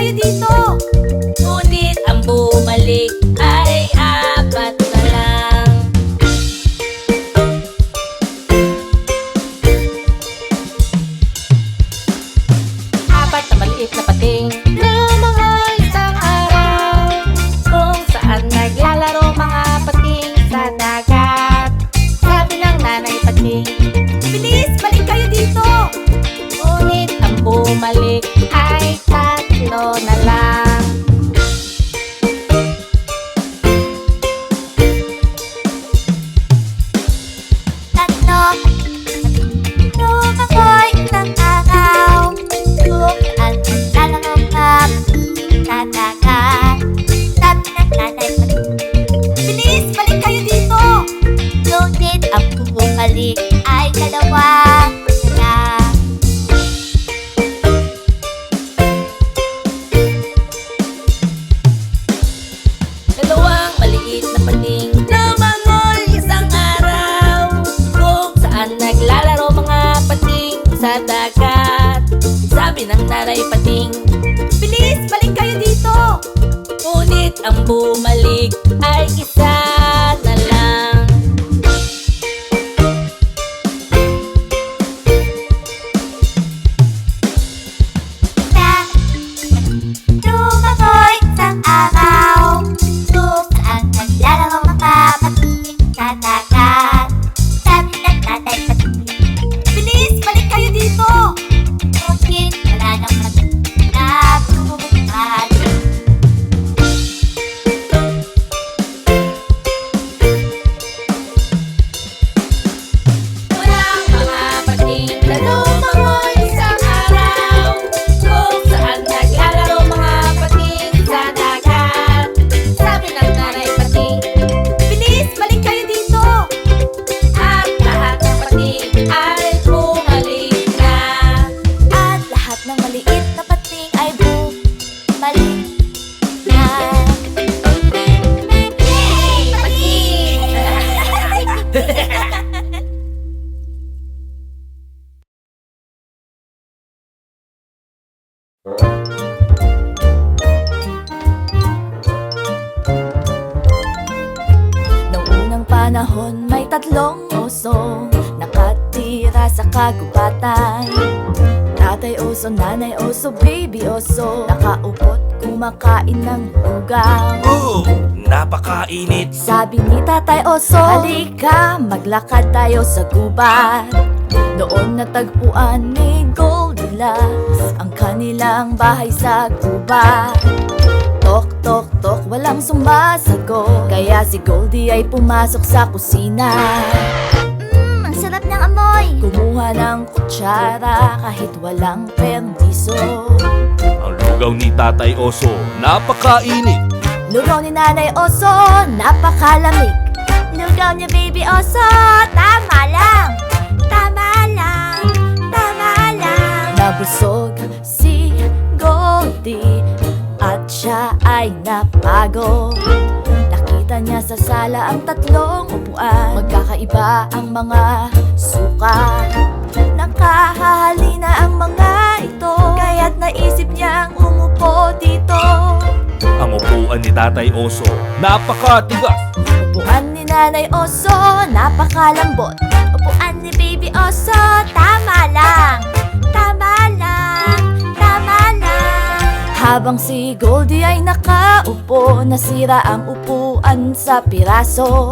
kayo dito. Ngunit ang bumalik ay apat na lang. Apat na maliit na pating na mga isang araw, kung saan naglalaro mga pating sa dagat. Sabi ng nanay pating, bilis, balik kayo dito. Ngunit ang bumalik ay tatlo na lang. Tatlo lumakoy ng araw, kung saan naglalaro mga pating sa dagat. Sabi ng nanay pating, bilis, balik kayo dito. Ngunit ang bumalik ay dalawa na lang. Dalawang maliit na pating lumangoy isang araw, kung saan naglalaro mga pating sa dagat. Sabi ng nanay pating, bilis, balik kayo dito. Ngunit ang bumalik ay isa na lang. Lumangoy isang araw, kung saan naglalaro mga pating sa dagat. Sabi ng nanay pating, bilis, balik kayo dito. Ngunit wala nang pating na bumalik. Walang mga pating na lumangoy isang araw, kung saan naglalaro mga pating sa dagat. Sabi ng nanay pating, bilis, balik kayo dito. At lahat ng pating ay bumalik na. At lahat ng maliit na pating ay bumalik na. Yay! Pating! Noong unang panahon may tatlong oso nakatira sa kagubatan. Tatay oso, nanay oso, baby oso, nakaupot kumakain ng ugaw. Oh, napakainit. Sabi ni tatay oso, halika, maglakad tayo sa gubat. Doon natagpuan ni Goldilocks ang kanilang bahay sa gubat. Tok, tok, tok, walang sumasagot, kaya si Goldie ay pumasok sa kusina. Ang sarap ng amoy. Kumuha ng kutsara kahit walang permiso. Ang lugaw ni Tatay Oso, napakainit. Lugaw ni Nanay Oso, napakalamig. Lugaw niya Baby Oso, tama lang. Tama lang, tama lang. Nabusog si Goldie at siya ay napagod. Nakita niya sa sala ang tatlong upuan, magkakaiba ang mga sukat. Nakahahalina ang mga ito, kaya't naisip niyang umupo dito. Ang upuan ni Tatay Oso, napakatigas. Upuan ni Nanay Oso, napakalambot. Upuan ni Baby Oso, tama lang. Tama lang, tama lang. Habang si Goldie ay nakaupo, nasira ang upuan sa piraso.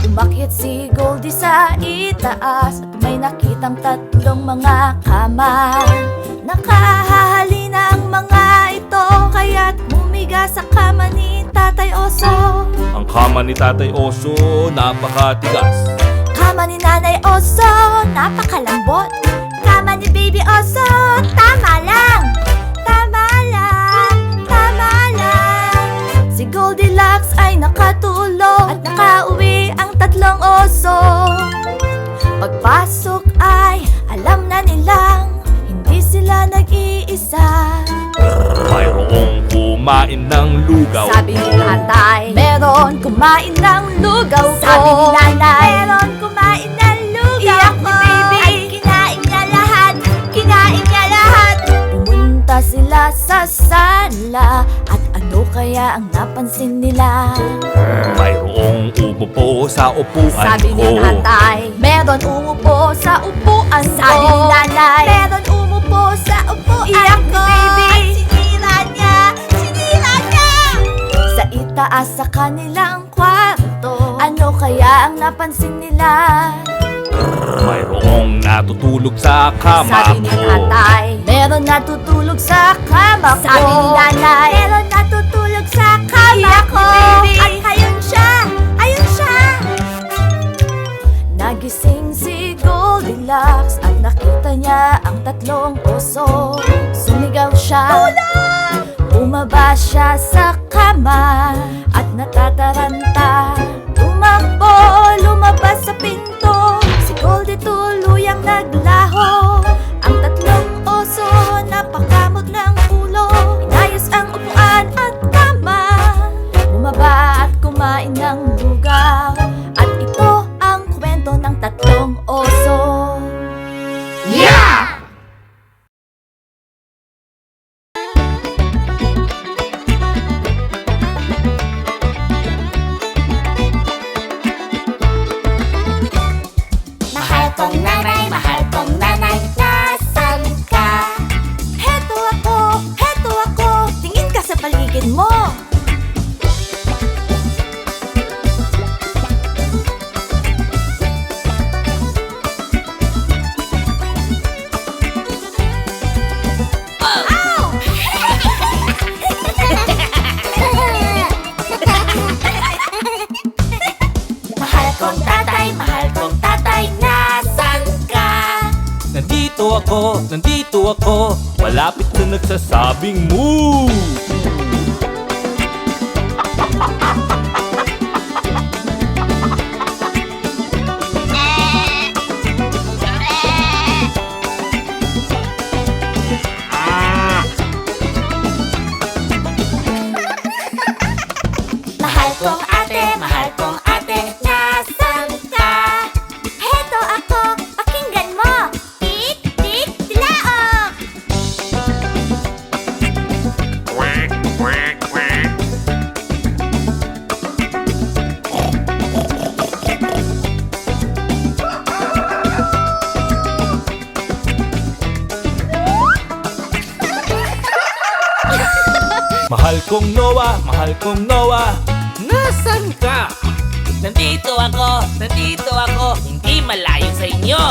Umakyat si Goldie sa itaas at may nakitang tatlong mga kama. Nakahahalina ang mga ito, kaya't humiga sa kama ni Tatay Oso. Ang kama ni Tatay Oso, napakatigas. Kama ni Nanay Oso, napakalambot. Kama ni Baby Oso, tama lang. Tama lang, tama lang. Si Goldilocks ay nakatulog at nakauwi ang tatlong oso. Pagpasok ay alam na nilang hindi sila nag-iisa. Mayroong kumain ng lugaw. Sabi ni tatay, meron kumain ng lugaw ko. Sabi ni nanay, meron kumain ng lugaw ko. Iyak ni baby, at kinain niya lahat. Kinain niya lahat. Pumunta Pumunta sila sa sala, at ano kaya ang napansin nila? Mayroong umupo sa upuan Sabi ko. ni tatay, meron umupo sa upuan ko. Sabi ni nanay, meron umupo sa upuan Iyak ko. ni baby. At sinira niya, sinira niya! Sa itaas sa kanilang kwarto, ano kaya ang napansin nila? Mayroong natutulog sa kama Sabi ni ko. tatay, meron natutulog sa kama ko. Sabi ni nanay, meron natutulog sa kama Iyak ko. ni baby. At ayun siya, ayun siya. Nagising si Goldilocks at nakita niya ang tatlong oso. Sumigaw siya, bumaba siya sa kama at natataranta. Tumakbo, lumabas sa pinto. Si Goldie tuluyang naglaho. Ang tatlong oso napakamot ng ulo. Inayos ang upuan at kama. Bumaba at kumain ng lugaw. At ito ang kwento ng tatlong oso. Yeah! Mahal kong nanay, nasan ka? Heto ako, tingin ka sa paligid mo. Mahal kong tatay, nasan ka? Nandito ako, malapit na nagsasabing moo! Mahal kong ate, nasan ka? Heto ako, pakinggan mo. Tik, tik, tilaok. Mahal kong Noah, nasan ka? Nandito ako, hindi malayo sa inyo.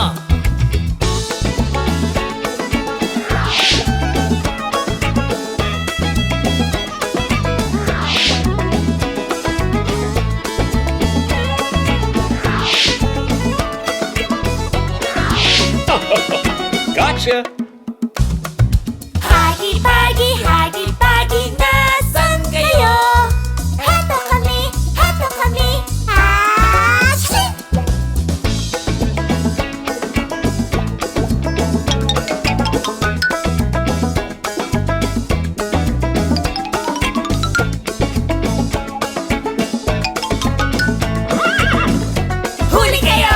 Gotcha! Hagi pagi, nasan kayo? Heto kami, Shit! Huli kayo!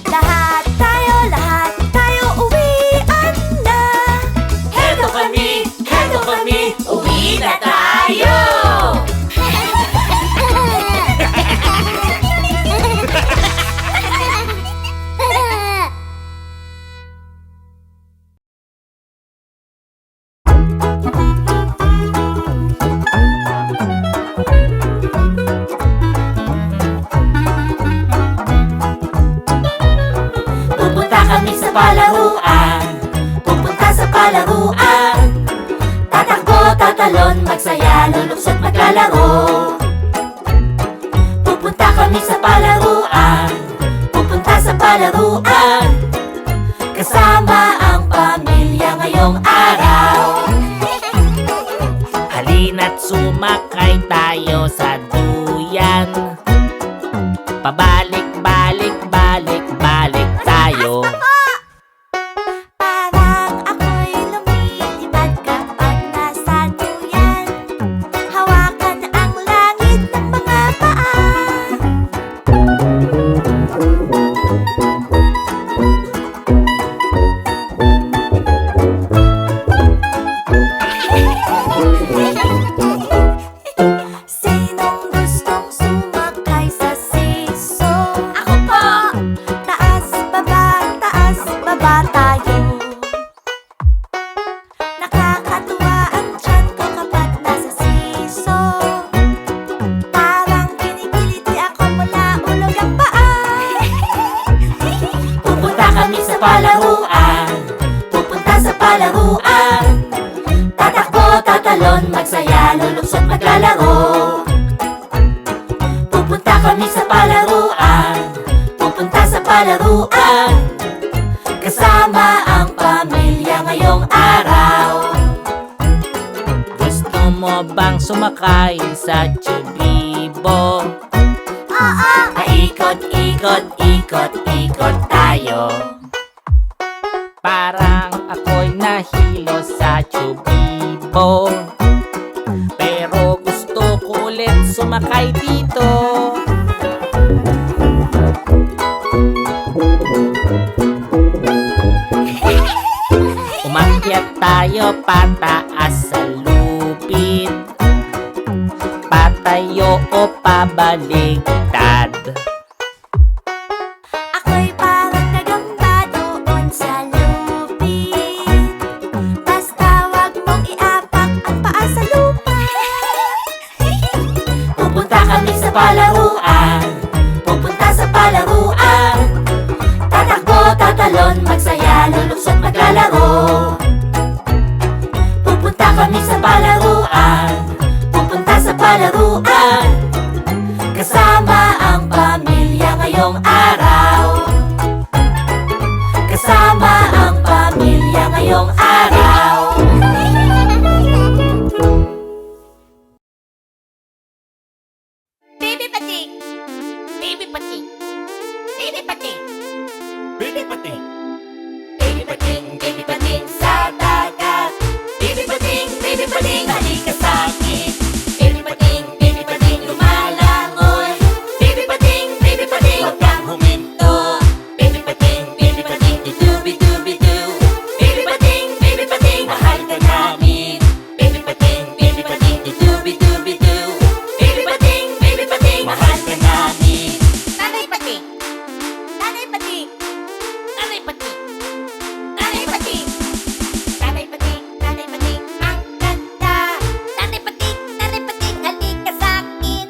Lahat tayo, uwian na. Heto kami, uwi na tayo! Pupunta sa palaruan. Tatakbo, tatalon, magsaya, luluksot, maglalaro. Pupunta kami sa palaruan. Kasama ang pamilya ngayong araw. Halina't sumakay tayo sa duyan. Pabalik, balik, balik, balik tayo. Parang ako'y lumilipad kapag nasa duyan. Hawakan ang langit ng mga paa. palaruan. Tatakbo, tatalon, magsaya, luluksod, maglalaro. Pupunta kami sa palaruan. Pupunta sa palaruan. Kasama ang pamilya ngayong araw. Gusto mo bang sumakay sa Chubibo? Oo! Paikot, ikot, ikot, ikot tayo. Parang ako'y nahilo sa Chubibo, pero gusto ko ulit sumakay dito. Umakyat tayo pataas sa lupit, patayo o pabaligtad. Ako'y parang nagamba doon sa lupit. Basta wag mong iapak ang paa sa lupa. Pupunta kami sa palaruan. Pupunta sa palaruan. Tatakbo, tatalon, magsaya, luluksod, maglalaro. Pupunta kami sa palaruan. Pupunta sa palaruan. Kasama ang pamilya ngayong araw. Kasama ang pamilya ngayong araw. Baby pating! Baby pating! Baby pating! Baby pating. Baby pating sa dagat. Baby pating, halika sa akin. Baby pating, lumalangoy. Baby pating, huwag kang huminto. Baby pating, idubi-dubi-doo. Baby pating, mahal ka namin. Baby pating, idubi-dubi-doo. Baby pating, mahal ka namin. Nanay pating! Nanay pating! Nanay pating! Nanay pating! Nanay pating! Nanay pating! Ang ganda! Nanay pating! Nanay pating! Halika sa akin!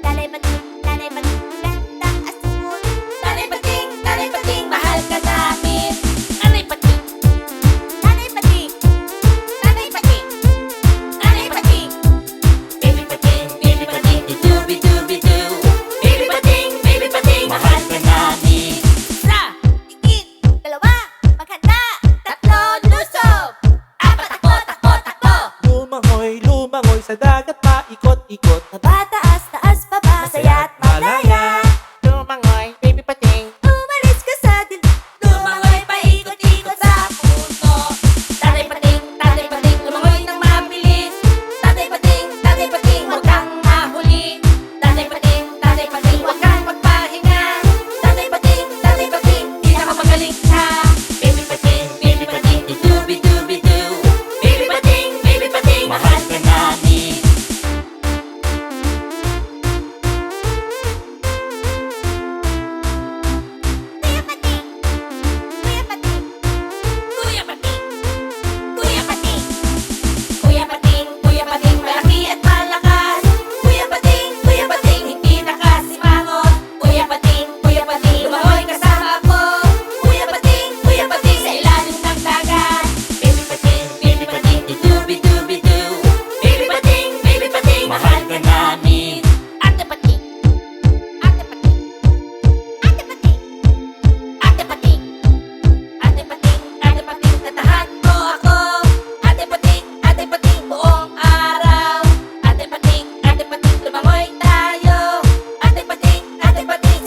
Nanay pating! Nanay pating! Gandang asul! Nanay pating, mahal ka namin. Nanay pating! Nanay pating! Nanay pating! Nanay pating! Baby pating, idubi-dubi-doo. Baby pating, mahal ka namin. Isa! Higit! Dalawa! Maghanda! Tatlo! Lusob! Apat! Takbo! Takbo! Takbo! Lumangoy sa dagat, paikot-ikot. Mabataas, taas, baba, masaya at malaya. Lumangoy, baby pating. Umalis ka sa dilim. Lumangoy, paikot-ikot sa puso. Tatay pating, lumangoy ng mabilis. Tatay pating, huwag kang mahuli. Tatay pating, huwag kang magpahinga. Tatay pating, di na magaling ka. Baby pating, idubi-dubi-doo. Baby pating, mahal ka namin. Kuya Pating! Kuya Pating! Kuya pating, Kuya pating, malaki at malakas. Kuya pating, hindi nakasimangot. Kuya pating, lumangoy kasama ko. Kuya pating, sa ilalim ng dagat. Baby pating, idubi-dubi-doo. Baby pating, mahal ka namin. Ate Pating! Ate Pating! Ate Pating! Ate pating, tatahan mo ako. Ate pating, buong araw. Ate pating, lumangoy tayo. Ate pating,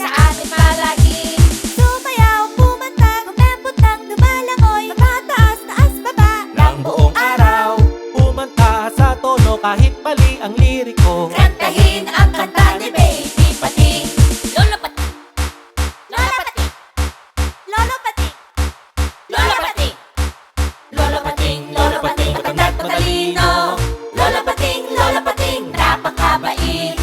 sa amin palagi. Sumayaw, pumanta, kumembot ng lumalangoy. Mabataas, taas, baba. Ng buong araw, pumanta sa tono kahit mali ang liriko. Kantahin ang kanta ni Baby Pating. Lolo Pating! Lola Pating! Lolo Pating! Lola pating, matanda't matalino. Lola pating, napakabait.